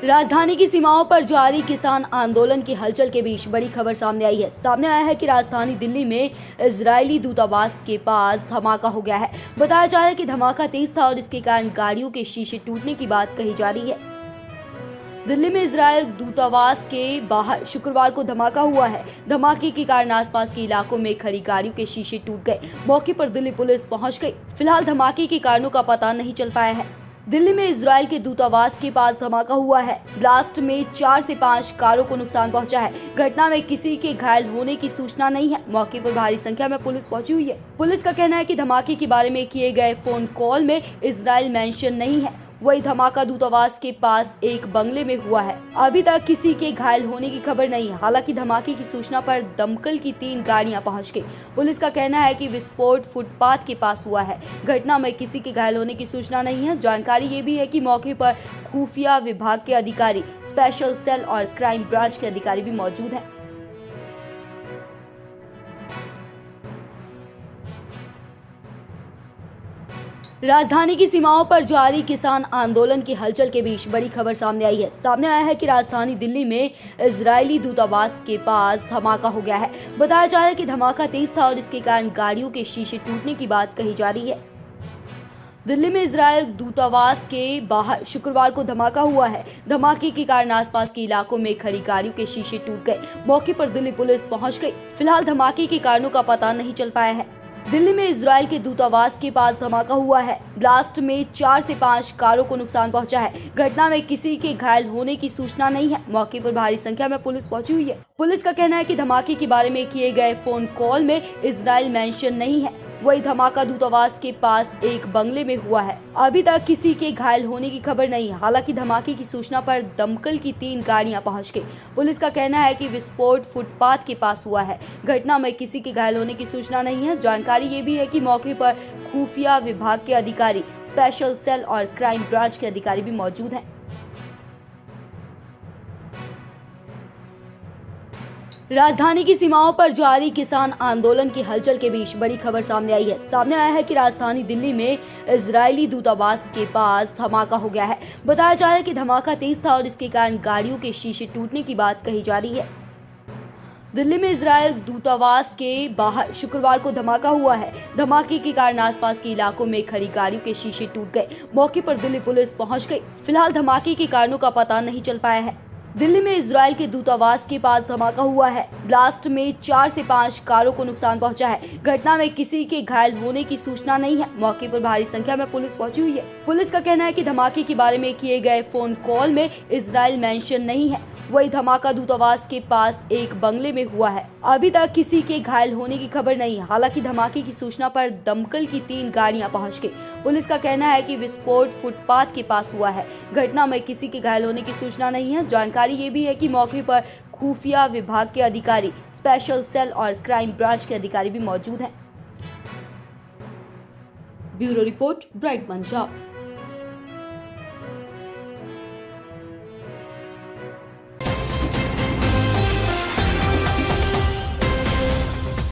राजधानी की सीमाओं पर जारी किसान आंदोलन की हलचल के बीच बड़ी खबर सामने आई है। सामने आया है कि राजधानी दिल्ली में इजरायली दूतावास के पास धमाका हो गया है। बताया जा रहा है कि धमाका तेज था और इसके कारण गाड़ियों के शीशे टूटने की बात कही जा रही है। दिल्ली में इजरायल दूतावास के बाहर शुक्रवार को धमाका हुआ है। धमाके के कारण आसपास के इलाकों में खड़ी गाड़ियों के शीशे टूट गए। मौके पर दिल्ली पुलिस पहुंच गई। फिलहाल धमाके के कारणों का पता नहीं चल पाया है। दिल्ली में इजरायल के दूतावास के पास धमाका हुआ है। ब्लास्ट में 4 से 5 कारों को नुकसान पहुंचा है। घटना में किसी के घायल होने की सूचना नहीं है। मौके पर भारी संख्या में पुलिस पहुंची हुई है। पुलिस का कहना है कि धमाके के बारे में किए गए फोन कॉल में इजरायल मेंशन नहीं है। वही धमाका दूतावास के पास एक बंगले में हुआ है। अभी तक किसी के घायल होने की खबर नहीं है। हालांकि धमाके की सूचना पर दमकल की 3 गाड़ियां पहुंच गई। पुलिस का कहना है कि विस्फोट फुटपाथ के पास हुआ है। घटना में किसी के घायल होने की सूचना नहीं है। जानकारी ये भी है कि मौके पर खुफिया विभाग के अधिकारी, स्पेशल सेल और क्राइम ब्रांच के अधिकारी भी मौजूद हैं। राजधानी की सीमाओं पर जारी किसान आंदोलन की हलचल के बीच बड़ी खबर सामने आई है। सामने आया है कि राजधानी दिल्ली में इजरायली दूतावास के पास धमाका हो गया है। बताया जा रहा है कि धमाका तेज था और इसके कारण गाड़ियों के शीशे टूटने की बात कही जा रही है। दिल्ली में इजरायल दूतावास के बाहर शुक्रवार को धमाका हुआ है। धमाके के कारण आसपास के इलाकों में खड़ी गाड़ियों के शीशे टूट गए। मौके पर दिल्ली पुलिस पहुंच गई। फिलहाल धमाके के कारणों का पता नहीं चल पाया है। दिल्ली में इजरायल के दूतावास के पास धमाका हुआ है। ब्लास्ट में 4 से 5 कारों को नुकसान पहुंचा है। घटना में किसी के घायल होने की सूचना नहीं है। मौके पर भारी संख्या में पुलिस पहुंची हुई है। पुलिस का कहना है कि धमाके के बारे में किए गए फोन कॉल में इजरायल मेंशन नहीं है। वही धमाका दूतावास के पास एक बंगले में हुआ है। अभी तक किसी के घायल होने की खबर नहीं है। हालांकि धमाके की सूचना पर दमकल की 3 गाड़ियां पहुंच गई। पुलिस का कहना है कि विस्फोट फुटपाथ के पास हुआ है। घटना में किसी के घायल होने की सूचना नहीं है। जानकारी ये भी है कि मौके पर खुफिया विभाग के अधिकारी, स्पेशल सेल और क्राइम ब्रांच के अधिकारी भी मौजूद हैं। राजधानी की सीमाओं पर जारी किसान आंदोलन की हलचल के बीच बड़ी खबर सामने आई है। सामने आया है कि राजधानी दिल्ली में इजरायली दूतावास के पास धमाका हो गया है। बताया जा रहा है कि धमाका तेज था और इसके कारण गाड़ियों के शीशे टूटने की बात कही जा रही है। दिल्ली में इजरायल दूतावास के बाहर शुक्रवार को धमाका हुआ है। धमाके के कारण आसपास के इलाकों में खड़ी गाड़ियों के शीशे टूट गए। मौके पर दिल्ली पुलिस पहुंच गई। फिलहाल धमाके के कारणों का पता नहीं चल पाया है। दिल्ली में इजरायल के दूतावास के पास धमाका हुआ है। ब्लास्ट में 4 से 5 कारों को नुकसान पहुंचा है। घटना में किसी के घायल होने की सूचना नहीं है। मौके पर भारी संख्या में पुलिस पहुंची हुई है। पुलिस का कहना है कि धमाके के बारे में किए गए फोन कॉल में इजरायल मेंशन नहीं है। वही धमाका दूतावास के पास एक बंगले में हुआ है। अभी तक किसी के घायल होने की खबर नहीं है। हालांकि धमाके की सूचना पर दमकल की 3 गाड़ियां पहुंच गई। पुलिस का कहना है कि विस्फोट फुटपाथ के पास हुआ है। घटना में किसी के घायल होने की सूचना नहीं है। जानकारी ये भी है कि मौके पर खुफिया विभाग के अधिकारी, स्पेशल सेल और क्राइम ब्रांच के अधिकारी भी मौजूद हैं। Bureau report, bright Punjab.